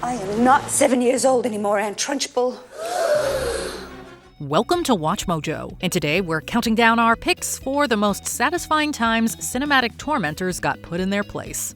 I am not 7 years old anymore, Aunt Trunchbull. Welcome to Watch Mojo, and today we're counting down our picks for the most satisfying times cinematic tormentors got put in their place.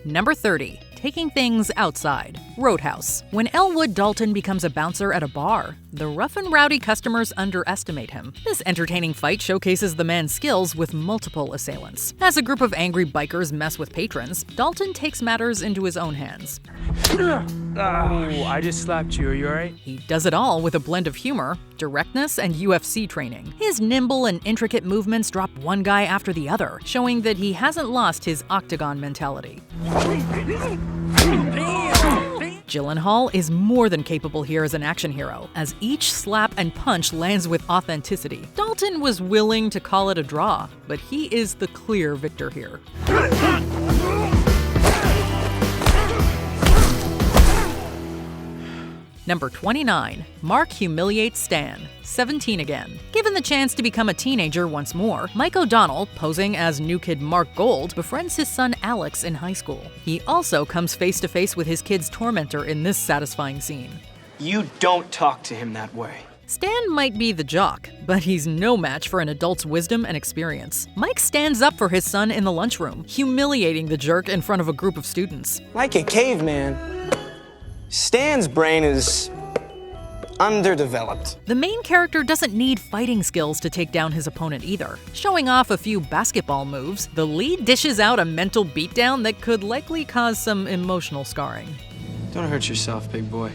Number 30. Taking things outside. Roadhouse. When Elwood Dalton becomes a bouncer at a bar, the rough and rowdy customers underestimate him. This entertaining fight showcases the man's skills with multiple assailants. As a group of angry bikers mess with patrons, Dalton takes matters into his own hands. Oh, I just slapped you. Are you alright? He does it all with a blend of humor, directness, and UFC training. His nimble and intricate movements drop one guy after the other, showing that he hasn't lost his octagon mentality. Gyllenhaal is more than capable here as an action hero, as each slap and punch lands with authenticity. Dalton was willing to call it a draw, but he is the clear victor here. Number 29. Mark humiliates Stan. 17 again. Given the chance to become a teenager once more, Mike O'Donnell, posing as new kid Mark Gold, befriends his son Alex in high school. He also comes face to face with his kid's tormentor in this satisfying scene. You don't talk to him that way. Stan might be the jock, but he's no match for an adult's wisdom and experience. Mike stands up for his son in the lunchroom, humiliating the jerk in front of a group of students. Like a caveman, Stan's brain is underdeveloped. The main character doesn't need fighting skills to take down his opponent either. Showing off a few basketball moves, the lead dishes out a mental beatdown that could likely cause some emotional scarring. Don't hurt yourself, big boy.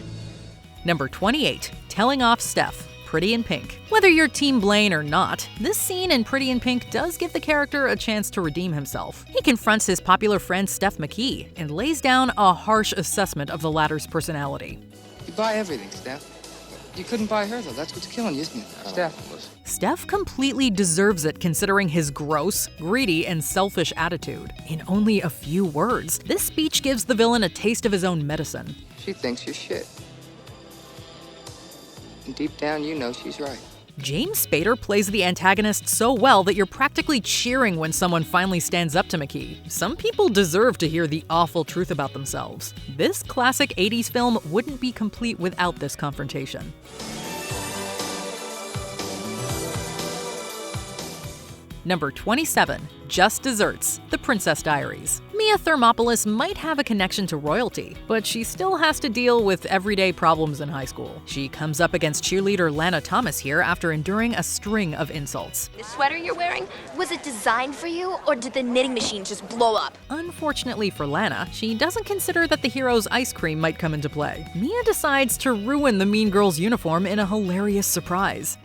Number 28. Telling off Steph. Pretty in Pink. Whether you're Team Blaine or not, this scene in Pretty in Pink does give the character a chance to redeem himself. He confronts his popular friend Steph McKee and lays down a harsh assessment of the latter's personality. You buy everything, Steph. You couldn't buy her, though. That's what's killing you, isn't it, Steph? Steph completely deserves it considering his gross, greedy, and selfish attitude. In only a few words, this speech gives the villain a taste of his own medicine. She thinks you're shit. And deep down, you know she's right. James Spader plays the antagonist so well that you're practically cheering when someone finally stands up to McKee. Some people deserve to hear the awful truth about themselves. This classic 80s film wouldn't be complete without this confrontation. Number 27. Just Desserts. The Princess Diaries. Mia Thermopolis might have a connection to royalty, but she still has to deal with everyday problems in high school. She comes up against cheerleader Lana Thomas here after enduring a string of insults. The sweater you're wearing, was it designed for you, or did the knitting machine just blow up? Unfortunately for Lana, she doesn't consider that the hero's ice cream might come into play. Mia decides to ruin the Mean Girls uniform in a hilarious surprise.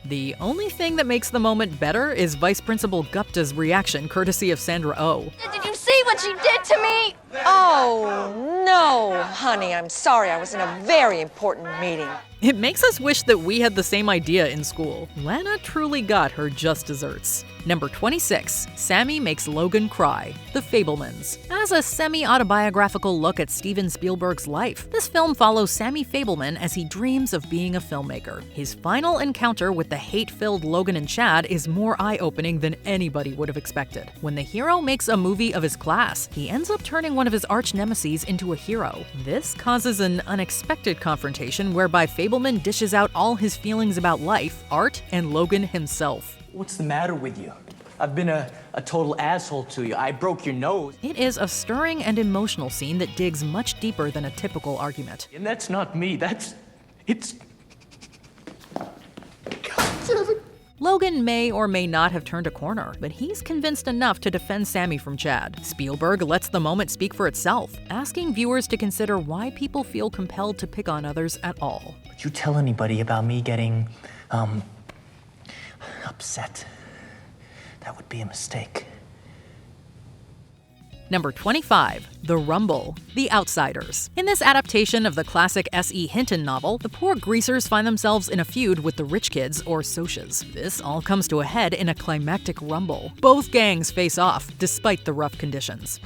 The only thing that makes the moment better is Vice Principal Gupta's reaction, courtesy of Sandra Oh. Did you see what she did to me? Oh, no, honey, I'm sorry. I was in a very important meeting. It makes us wish that we had the same idea in school. Lana truly got her just desserts. Number 26. Sammy makes Logan cry. The Fabelmans. As a semi-autobiographical look at Steven Spielberg's life, this film follows Sammy Fabelman as he dreams of being a filmmaker. His final encounter with the hate-filled Logan and Chad is more eye-opening than anybody would have expected. When the hero makes a movie of his class, he ends up turning one of his arch-nemeses into a hero. This causes an unexpected confrontation whereby Fabelman dishes out all his feelings about life, art, and Logan himself. What's the matter with you? I've been a total asshole to you. I broke your nose. It is a stirring and emotional scene that digs much deeper than a typical argument. And that's not me. It's... Logan may or may not have turned a corner, but he's convinced enough to defend Sammy from Chad. Spielberg lets the moment speak for itself, asking viewers to consider why people feel compelled to pick on others at all. Would you tell anybody about me getting, upset? That would be a mistake. Number 25. The Rumble. The Outsiders. In this adaptation of the classic S.E. Hinton novel, the poor greasers find themselves in a feud with the rich kids, or socias. This all comes to a head in a climactic rumble. Both gangs face off, despite the rough conditions.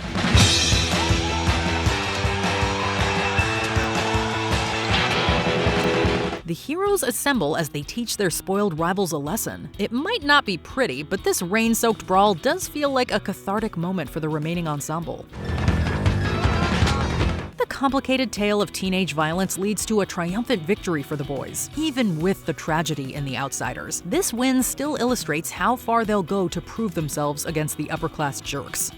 The heroes assemble as they teach their spoiled rivals a lesson. It might not be pretty, but this rain-soaked brawl does feel like a cathartic moment for the remaining ensemble. The complicated tale of teenage violence leads to a triumphant victory for the boys. Even with the tragedy in The Outsiders, this win still illustrates how far they'll go to prove themselves against the upper-class jerks.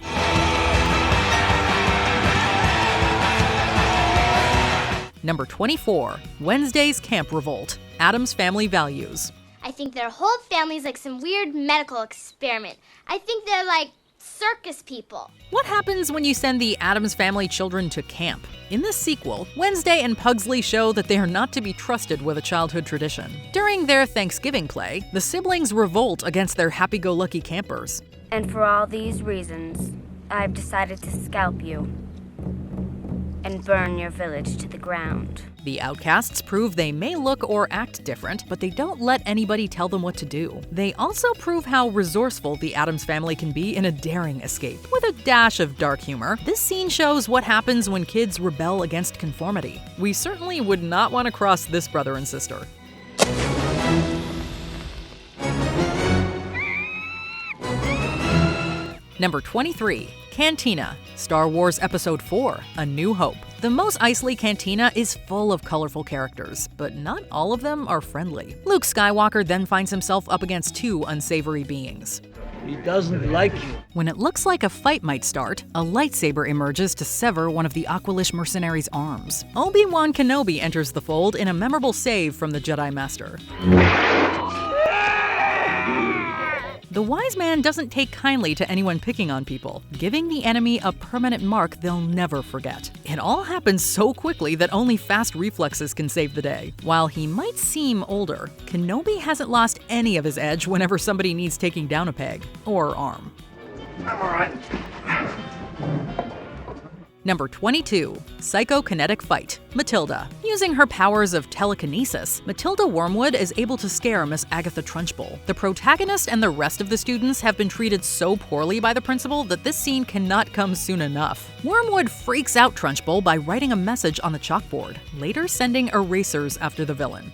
Number 24, Wednesday's Camp Revolt, Addams Family Values. I think their whole family's like some weird medical experiment. I think they're like circus people. What happens when you send the Addams Family children to camp? In this sequel, Wednesday and Pugsley show that they are not to be trusted with a childhood tradition. During their Thanksgiving play, the siblings revolt against their happy-go-lucky campers. And for all these reasons, I've decided to scalp you and burn your village to the ground. The outcasts prove they may look or act different, but they don't let anybody tell them what to do. They also prove how resourceful the Addams Family can be in a daring escape. With a dash of dark humor, this scene shows what happens when kids rebel against conformity. We certainly would not want to cross this brother and sister. Number 23, Cantina, Star Wars Episode 4, A New Hope. The Mos Eisley Cantina is full of colorful characters, but not all of them are friendly. Luke Skywalker then finds himself up against two unsavory beings. He doesn't like you. When it looks like a fight might start, a lightsaber emerges to sever one of the Aqualish mercenaries' arms. Obi-Wan Kenobi enters the fold in a memorable save from the Jedi Master. The wise man doesn't take kindly to anyone picking on people, giving the enemy a permanent mark they'll never forget. It all happens so quickly that only fast reflexes can save the day. While he might seem older, Kenobi hasn't lost any of his edge whenever somebody needs taking down a peg or arm. I'm all right. Number 22, Psychokinetic Fight, Matilda. Using her powers of telekinesis, Matilda Wormwood is able to scare Miss Agatha Trunchbull. The protagonist and the rest of the students have been treated so poorly by the principal that this scene cannot come soon enough. Wormwood freaks out Trunchbull by writing a message on the chalkboard, later sending erasers after the villain.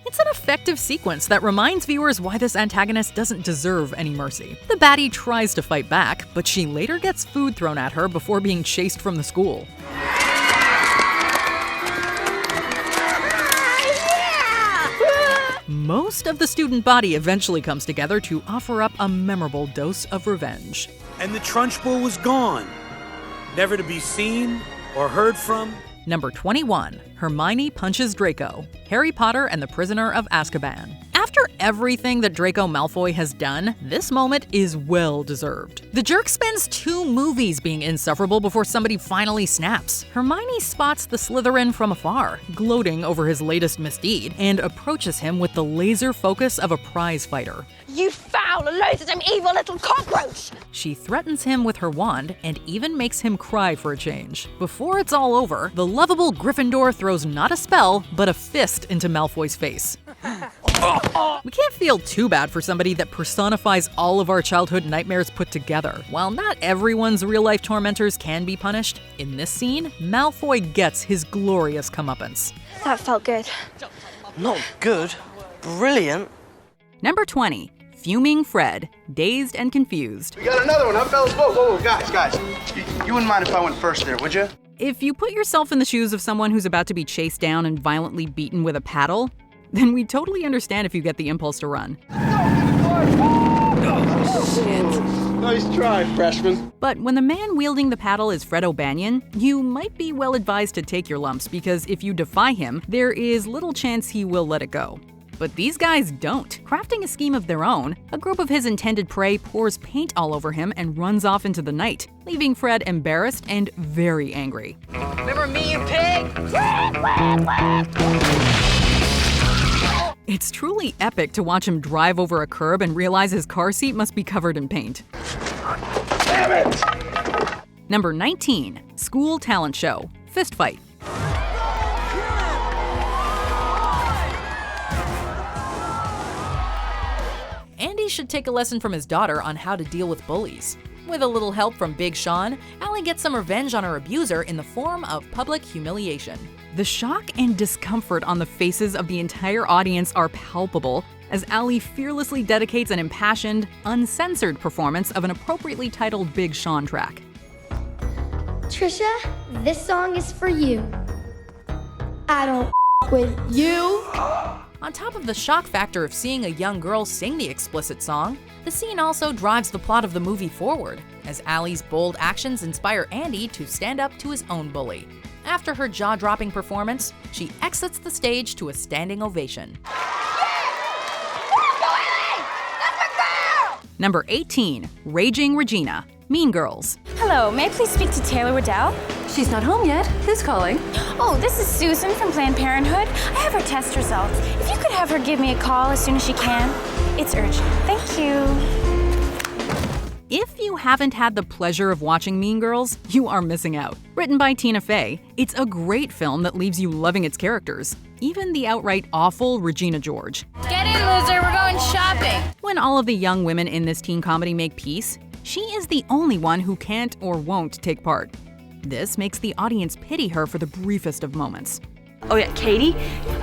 It's an effective sequence that reminds viewers why this antagonist doesn't deserve any mercy. The baddie tries to fight back, but she later gets food thrown at her before being chased from the school. Most of the student body eventually comes together to offer up a memorable dose of revenge. And the Trunchbull was gone, never to be seen or heard from. Number 21, Hermione punches Draco, Harry Potter and the Prisoner of Azkaban. After everything that Draco Malfoy has done, this moment is well-deserved. The jerk spends 2 movies being insufferable before somebody finally snaps. Hermione spots the Slytherin from afar, gloating over his latest misdeed, and approaches him with the laser focus of a prize fighter. You foul, loathsome, evil little cockroach! She threatens him with her wand and even makes him cry for a change. Before it's all over, the lovable Gryffindor throws not a spell, but a fist into Malfoy's face. We can't feel too bad for somebody that personifies all of our childhood nightmares put together. While not everyone's real-life tormentors can be punished, in this scene, Malfoy gets his glorious comeuppance. That felt good. Not good. Brilliant. Number 20, Fuming Fred, Dazed and Confused. We got another one, huh, fellas? Whoa, guys. You wouldn't mind if I went first there, would you? If you put yourself in the shoes of someone who's about to be chased down and violently beaten with a paddle, then we totally understand if you get the impulse to run. Oh, shit. Nice try, freshman. But when the man wielding the paddle is Fred O'Banion, you might be well advised to take your lumps, because if you defy him, there is little chance he will let it go. But these guys don't. Crafting a scheme of their own, a group of his intended prey pours paint all over him and runs off into the night, leaving Fred embarrassed and very angry. Remember me, you pig? It's truly epic to watch him drive over a curb and realize his car seat must be covered in paint. Damn it! Number 19, School Talent Show, Fist Fight. Andy should take a lesson from his daughter on how to deal with bullies. With a little help from Big Sean, Allie gets some revenge on her abuser in the form of public humiliation. The shock and discomfort on the faces of the entire audience are palpable as Allie fearlessly dedicates an impassioned, uncensored performance of an appropriately titled Big Sean track. Trisha, this song is for you. I don't with you. On top of the shock factor of seeing a young girl sing the explicit song, the scene also drives the plot of the movie forward, as Allie's bold actions inspire Andy to stand up to his own bully. After her jaw-dropping performance, she exits the stage to a standing ovation. Number 18, Raging Regina, Mean Girls. Hello, may I please speak to Taylor Waddell? She's not home yet. Who's calling? Oh, this is Susan from Planned Parenthood. I have her test results. If you could have her give me a call as soon as she can. It's urgent. Thank you. If you haven't had the pleasure of watching Mean Girls, you are missing out. Written by Tina Fey, it's a great film that leaves you loving its characters, even the outright awful Regina George. Get in, loser. We're going shopping. When all of the young women in this teen comedy make peace, she is the only one who can't or won't take part. This makes the audience pity her for the briefest of moments. Oh yeah, Katie?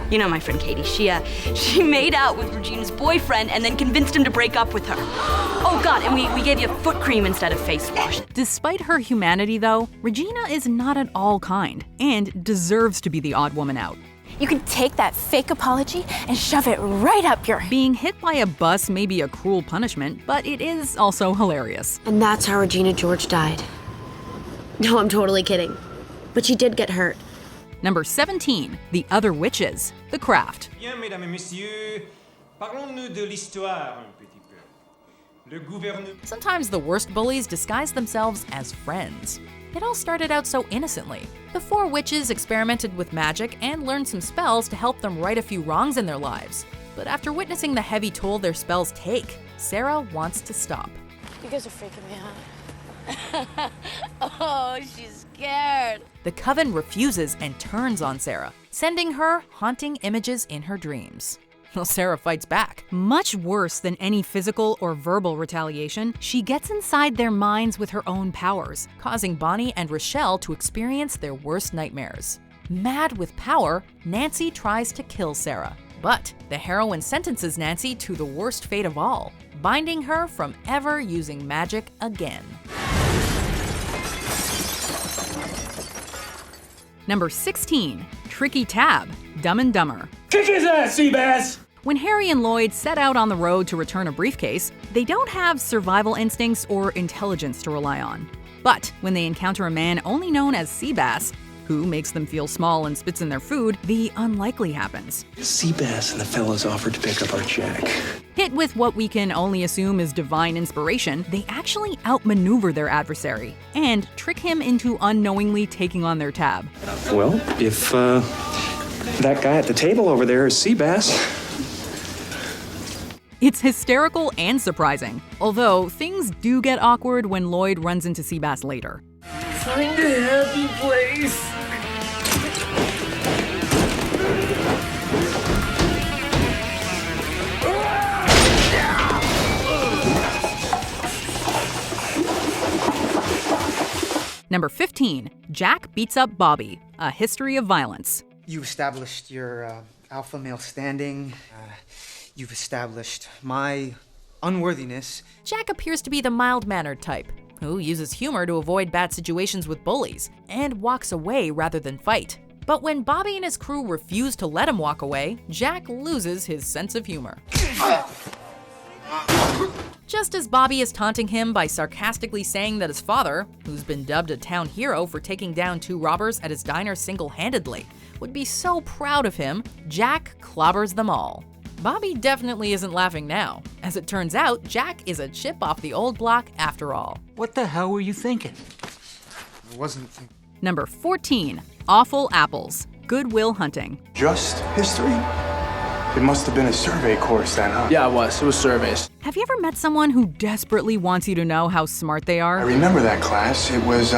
You know my friend Katie. She made out with Regina's boyfriend and then convinced him to break up with her. Oh God, and we gave you foot cream instead of face wash. Despite her humanity though, Regina is not at all kind and deserves to be the odd woman out. You can take that fake apology and shove it right up your... Being hit by a bus may be a cruel punishment, but it is also hilarious. And that's how Regina George died. No, I'm totally kidding. But she did get hurt. Number 17, The Other Witches, The Craft. Bien, mesdames et messieurs, parlons-nous de l'histoire un petit peu. Le gouvernement... Sometimes the worst bullies disguise themselves as friends. It all started out so innocently. The four witches experimented with magic and learned some spells to help them right a few wrongs in their lives. But after witnessing the heavy toll their spells take, Sarah wants to stop. You guys are freaking me out. Oh, she's scared. The coven refuses and turns on Sarah, sending her haunting images in her dreams. Well, Sarah fights back. Much worse than any physical or verbal retaliation, she gets inside their minds with her own powers, causing Bonnie and Rochelle to experience their worst nightmares. Mad with power, Nancy tries to kill Sarah. But the heroine sentences Nancy to the worst fate of all, binding her from ever using magic again. Number 16, Tricky Tab, Dumb and Dumber. Kick his ass, Seabass! When Harry and Lloyd set out on the road to return a briefcase, they don't have survival instincts or intelligence to rely on. But when they encounter a man only known as Seabass, who makes them feel small and spits in their food, the unlikely happens. Seabass and the fellows offered to pick up our check. Hit with what we can only assume is divine inspiration, they actually outmaneuver their adversary and trick him into unknowingly taking on their tab. Well, if that guy at the table over there is Seabass. It's hysterical and surprising, although things do get awkward when Lloyd runs into Seabass later. Find a happy place. Number 15, Jack Beats Up Bobby, A History of Violence. You've established your alpha male standing. You've established my unworthiness. Jack appears to be the mild-mannered type, who uses humor to avoid bad situations with bullies, and walks away rather than fight. But when Bobby and his crew refuse to let him walk away, Jack loses his sense of humor. Just as Bobby is taunting him by sarcastically saying that his father, who's been dubbed a town hero for taking down 2 robbers at his diner single-handedly, would be so proud of him, Jack clobbers them all. Bobby definitely isn't laughing now. As it turns out, Jack is a chip off the old block after all. What the hell were you thinking? I wasn't thinking. Number 14, Awful Apples, Good Will Hunting. Just history? It must have been a survey course then, huh? Yeah, it was. It was surveys. Have you ever met someone who desperately wants you to know how smart they are? I remember that class. It was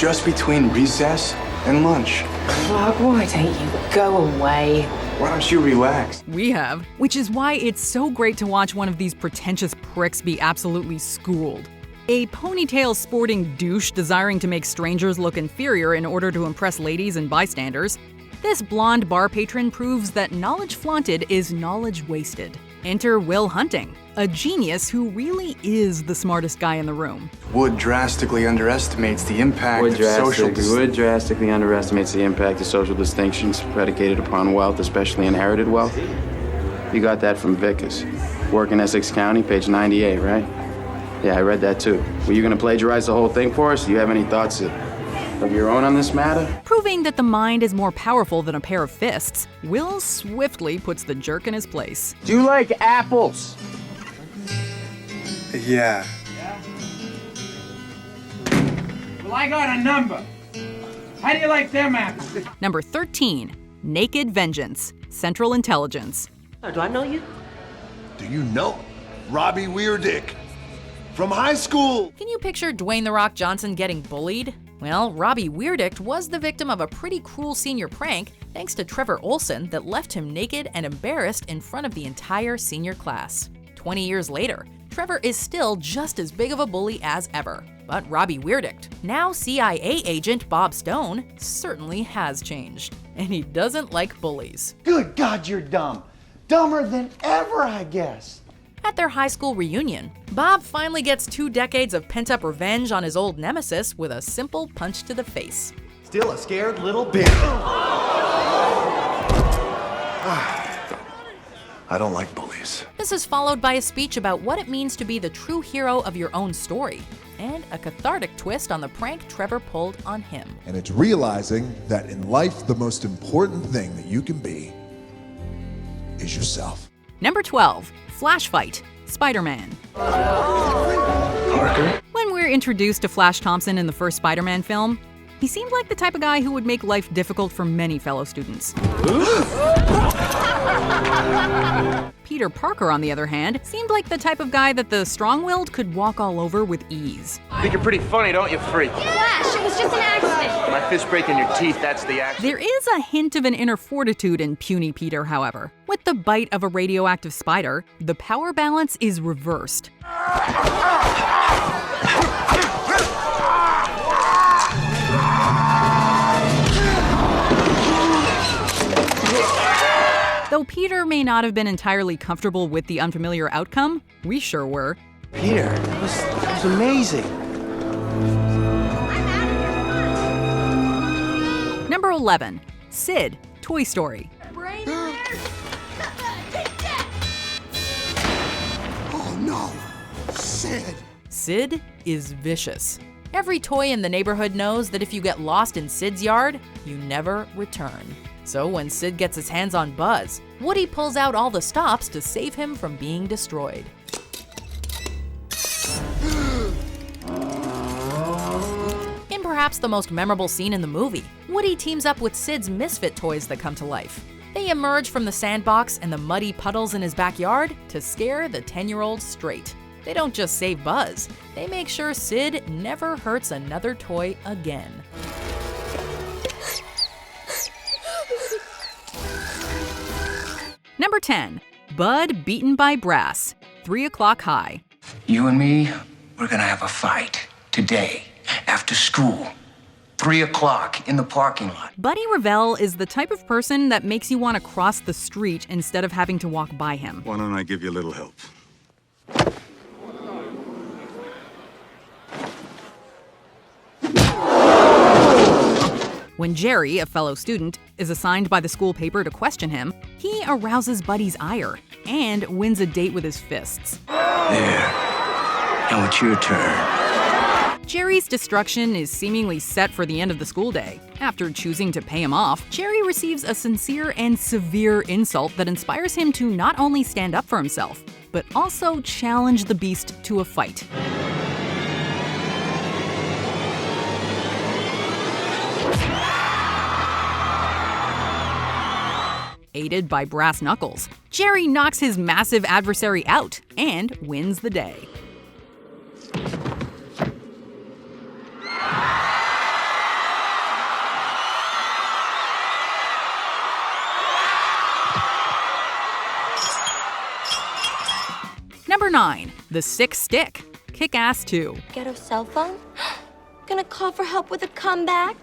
just between recess and lunch. Oh, why don't you go away? Why don't you relax? We have, which is why it's so great to watch one of these pretentious pricks be absolutely schooled. A ponytail sporting douche desiring to make strangers look inferior in order to impress ladies and bystanders, this blonde bar patron proves that knowledge flaunted is knowledge wasted. Enter Will Hunting, a genius who really is the smartest guy in the room. Wood drastically underestimates the impact of social Wood drastically underestimates the impact of social distinctions predicated upon wealth, especially inherited wealth. You got that from Vickers. Work in Essex County, page 98, right? Yeah, I read that too. Were you gonna plagiarize the whole thing for us? Do you have any thoughts of your own on this matter? Proving that the mind is more powerful than a pair of fists, Will swiftly puts the jerk in his place. Do you like apples? Yeah. Well, I got a number. How do you like them apples? Number 13, Naked Vengeance, Central Intelligence. Do I know you? Do you know Robbie Weirdick from high school? Can you picture Dwayne "The Rock" Johnson getting bullied? Well, Robbie Weirdick was the victim of a pretty cruel senior prank thanks to Trevor Olson that left him naked and embarrassed in front of the entire senior class. 20 years later, Trevor is still just as big of a bully as ever. But Robbie Weirdick, now CIA agent Bob Stone, certainly has changed. And he doesn't like bullies. Good God, you're dumb. Dumber than ever, I guess. At their high school reunion, Bob finally gets 2 decades of pent-up revenge on his old nemesis with a simple punch to the face. Still a scared little bitch. I don't like bullies. This is followed by a speech about what it means to be the true hero of your own story, and a cathartic twist on the prank Trevor pulled on him. And it's realizing that in life, the most important thing that you can be is yourself. Number 12, Flash Fight, SpiderMan. Parker? When we're introduced to Flash Thompson in the first Spider-Man film, he seemed like the type of guy who would make life difficult for many fellow students. Peter Parker, on the other hand, seemed like the type of guy that the strong-willed could walk all over with ease. Think you're pretty funny, don't you, freak? Flash, it was just an accident. My fist breaking your teeth, that's the accident. There is a hint of an inner fortitude in puny Peter, however. With the bite of a radioactive spider, the power balance is reversed. Though Peter may not have been entirely comfortable with the unfamiliar outcome, we sure were. Peter, that was amazing. Number 11, Sid, Toy Story. Oh no, Sid. Sid is vicious. Every toy in the neighborhood knows that if you get lost in Sid's yard, you never return. So when Sid gets his hands on Buzz, Woody pulls out all the stops to save him from being destroyed. In perhaps the most memorable scene in the movie, Woody teams up with Sid's misfit toys that come to life. They emerge from the sandbox and the muddy puddles in his backyard to scare the 10-year-old straight. They don't just save Buzz, they make sure Sid never hurts another toy again. Number 10, Bud Beaten by Brass, 3 o'clock high. You and me, we're gonna have a fight today, after school. 3 o'clock in the parking lot. Buddy Revell is the type of person that makes you want to cross the street instead of having to walk by him. Why don't I give you a little help? When Jerry, a fellow student, is assigned by the school paper to question him, he arouses Buddy's ire and wins a date with his fists. There. Now it's your turn. Jerry's destruction is seemingly set for the end of the school day. After choosing to pay him off, Jerry receives a sincere and severe insult that inspires him to not only stand up for himself, but also challenge the beast to a fight. Aided by brass knuckles, Jerry knocks his massive adversary out and wins the day. Number 9. The Sick Stick. Kick-Ass 2. Get a cell phone? Gonna call for help with a comeback?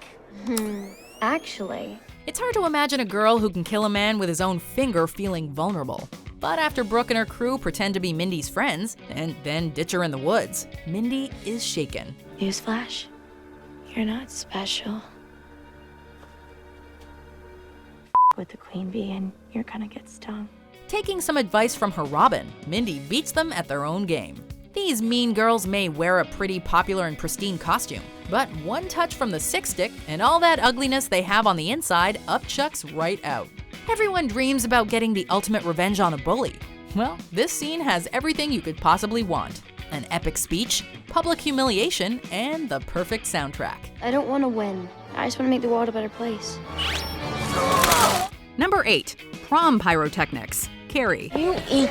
Actually. It's hard to imagine a girl who can kill a man with his own finger feeling vulnerable. But after Brooke and her crew pretend to be Mindy's friends and then ditch her in the woods, Mindy is shaken. Newsflash, you're not special. With the queen bee and you're gonna get stung. Taking some advice from her Robin, Mindy beats them at their own game. These mean girls may wear a pretty popular and pristine costume, but one touch from the Sick Stick and all that ugliness they have on the inside upchucks right out. Everyone dreams about getting the ultimate revenge on a bully. Well, this scene has everything you could possibly want. An epic speech, public humiliation, and the perfect soundtrack. I don't want to win. I just want to make the world a better place. Number 8. Prom Pyrotechnics. Carrie. You eat.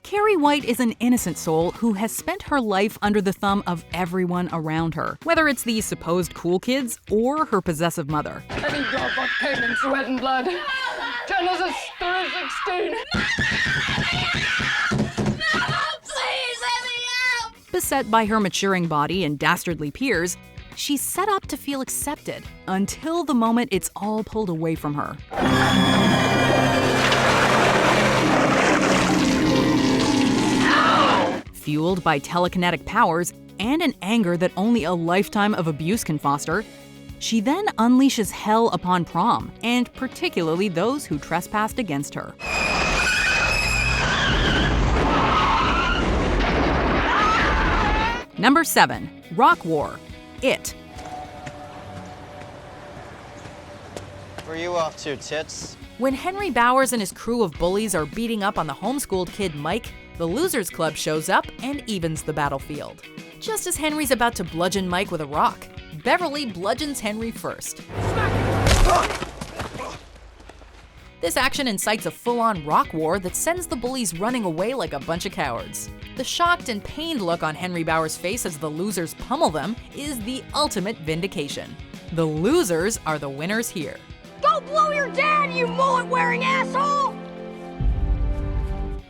Carrie White is an innocent soul who has spent her life under the thumb of everyone around her, whether it's the supposed cool kids or her possessive mother. I think your butt came in sweat and blood. Genesis 3:16. Beset by her maturing body and dastardly peers, she's set up to feel accepted until the moment it's all pulled away from her. Fueled by telekinetic powers and an anger that only a lifetime of abuse can foster, she then unleashes hell upon Prom, and particularly those who trespassed against her. Number 7. Rock War. It. Were you off to, tits? When Henry Bowers and his crew of bullies are beating up on the homeschooled kid Mike, the Losers Club shows up and evens the battlefield. Just as Henry's about to bludgeon Mike with a rock, Beverly bludgeons Henry first. This action incites a full-on rock war that sends the bullies running away like a bunch of cowards. The shocked and pained look on Henry Bowers' face as the losers pummel them is the ultimate vindication. The losers are the winners here. Go blow your dad, you mullet-wearing asshole!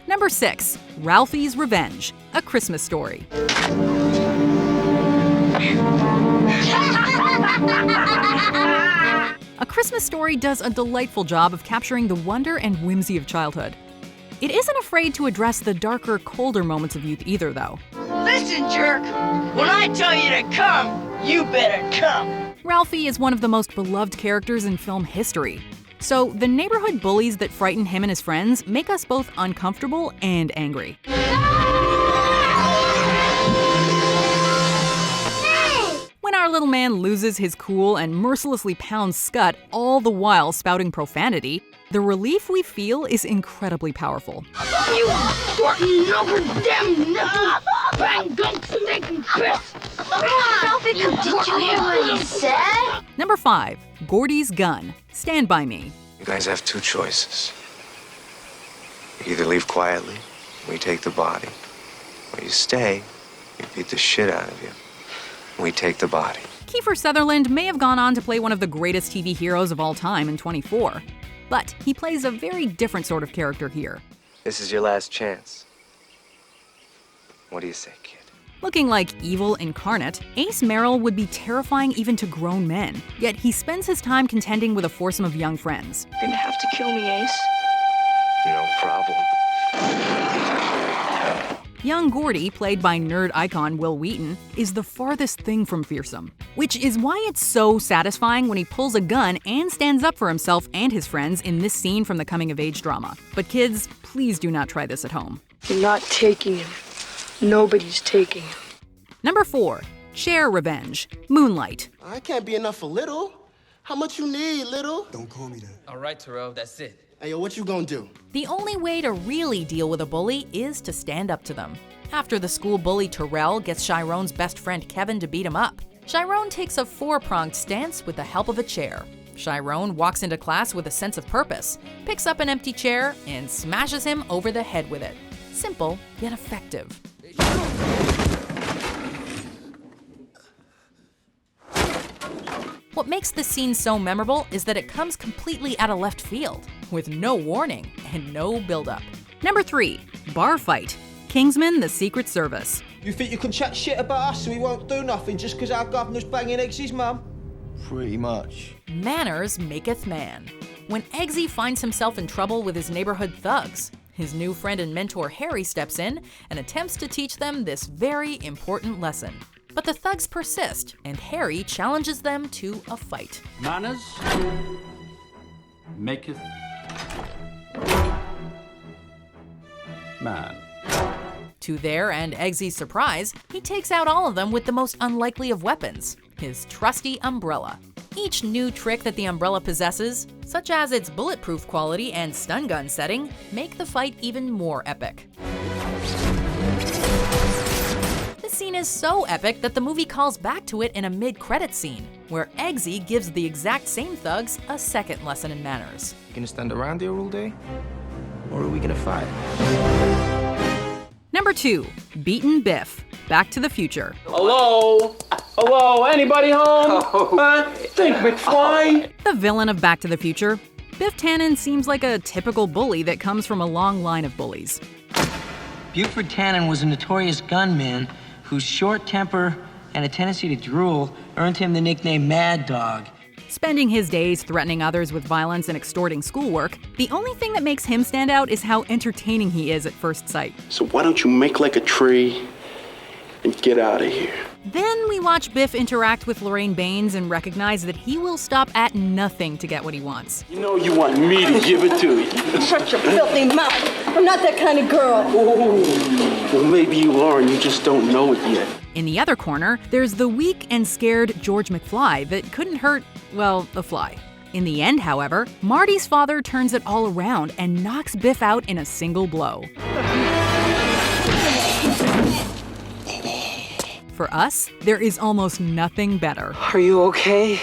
Number 6. Ralphie's Revenge. A Christmas Story. A Christmas Story does a delightful job of capturing the wonder and whimsy of childhood. It isn't afraid to address the darker, colder moments of youth either, though. Listen, jerk! When I tell you to come, you better come! Ralphie is one of the most beloved characters in film history. So, the neighborhood bullies that frighten him and his friends make us both uncomfortable and angry. When our little man loses his cool and mercilessly pounds Scott, all the while spouting profanity, the relief we feel is incredibly powerful. You bang gunk stinking piss! Did you hear what he said? Number 5. Gordys Gun. Stand By Me. You guys have two choices. You either leave quietly, we take the body, or you stay, we beat the shit out of you, and we take the body. Kiefer Sutherland may have gone on to play one of the greatest TV heroes of all time in 24, but he plays a very different sort of character here. This is your last chance. What do you say, kid? Looking like evil incarnate, Ace Merrill would be terrifying even to grown men, yet he spends his time contending with a foursome of young friends. You're gonna have to kill me, Ace. No problem. Young Gordy, played by nerd icon Will Wheaton, is the farthest thing from fearsome, which is why it's so satisfying when he pulls a gun and stands up for himself and his friends in this scene from the coming-of-age drama. But kids, please do not try this at home. You're not taking him. Nobody's taking him. Number 4. Cher Revenge. Moonlight. I can't be enough for Little. How much you need, Little? Don't call me that. All right, Terrell, that's it. Hey, yo, what you gonna do? The only way to really deal with a bully is to stand up to them. After the school bully Terrell gets Chirone's best friend Kevin to beat him up, Chirone takes a four-pronged stance with the help of a chair. Chirone walks into class with a sense of purpose, picks up an empty chair, and smashes him over the head with it. Simple, yet effective. What makes this scene so memorable is that it comes completely out of left field, with no warning and no build-up. Number 3. Bar Fight. Kingsman, the Secret Service. You think you can chat shit about us so we won't do nothing just because our governor's banging Eggsy's mum? Pretty much. Manners maketh man. When Eggsy finds himself in trouble with his neighborhood thugs, his new friend and mentor Harry steps in and attempts to teach them this very important lesson. But the thugs persist, and Harry challenges them to a fight. Manners maketh man. To their and Eggsy's surprise, he takes out all of them with the most unlikely of weapons, his trusty umbrella. Each new trick that the umbrella possesses, such as its bulletproof quality and stun gun setting, make the fight even more epic. This scene is so epic that the movie calls back to it in a mid-credits scene, where Eggsy gives the exact same thugs a second lesson in manners. Gonna stand around here all day? Or are we gonna fight? Number 2, Beaten Biff, Back to the Future. Hello? Hello, anybody home? Think McFly? The villain of Back to the Future, Biff Tannen seems like a typical bully that comes from a long line of bullies. Buford Tannen was a notorious gunman whose short temper and a tendency to drool earned him the nickname Mad Dog. Spending his days threatening others with violence and extorting schoolwork, the only thing that makes him stand out is how entertaining he is at first sight. So why don't you make like a tree and get out of here? Then we watch Biff interact with Lorraine Baines and recognize that he will stop at nothing to get what he wants. You know you want me to give it to you. Shut your filthy mouth. I'm not that kind of girl. Oh, well, maybe you are and you just don't know it yet. In the other corner, there's the weak and scared George McFly that couldn't hurt, well, a fly. In the end, however, Marty's father turns it all around and knocks Biff out in a single blow. For us, there is almost nothing better. Are you okay?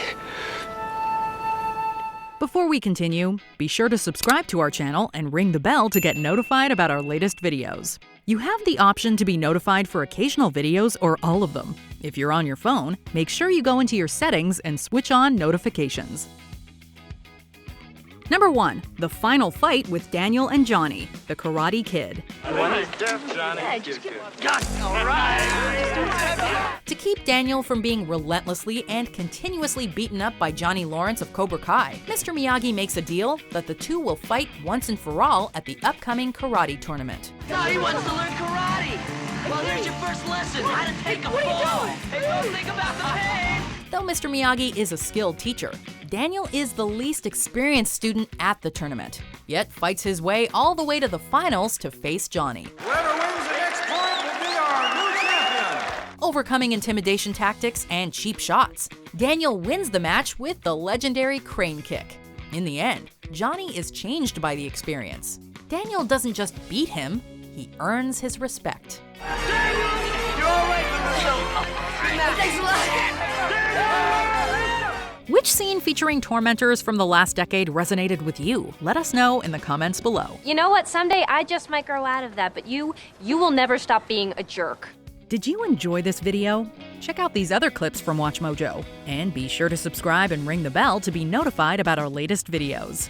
Before we continue, be sure to subscribe to our channel and ring the bell to get notified about our latest videos. You have the option to be notified for occasional videos or all of them. If you're on your phone, make sure you go into your settings and switch on notifications. Number 1, the final fight with Daniel and Johnny, the Karate Kid. To keep Daniel from being relentlessly and continuously beaten up by Johnny Lawrence of Cobra Kai, Mr. Miyagi makes a deal that the two will fight once and for all at the upcoming karate tournament. He wants to learn karate. Well, here's your first lesson, how to take a fall. Hey, don't think about the pain. Though Mr. Miyagi is a skilled teacher, Daniel is the least experienced student at the tournament, yet fights his way all the way to the finals to face Johnny. Whoever wins the next point will be our new champion. Overcoming intimidation tactics and cheap shots, Daniel wins the match with the legendary crane kick. In the end, Johnny is changed by the experience. Daniel doesn't just beat him, he earns his respect. Daniel, you're all right with yourself. Thanks a lot. Which scene featuring tormentors from the last decade resonated with you? Let us know in the comments below. You know what? Someday I just might grow out of that, but you will never stop being a jerk. Did you enjoy this video? Check out these other clips from WatchMojo, and be sure to subscribe and ring the bell to be notified about our latest videos.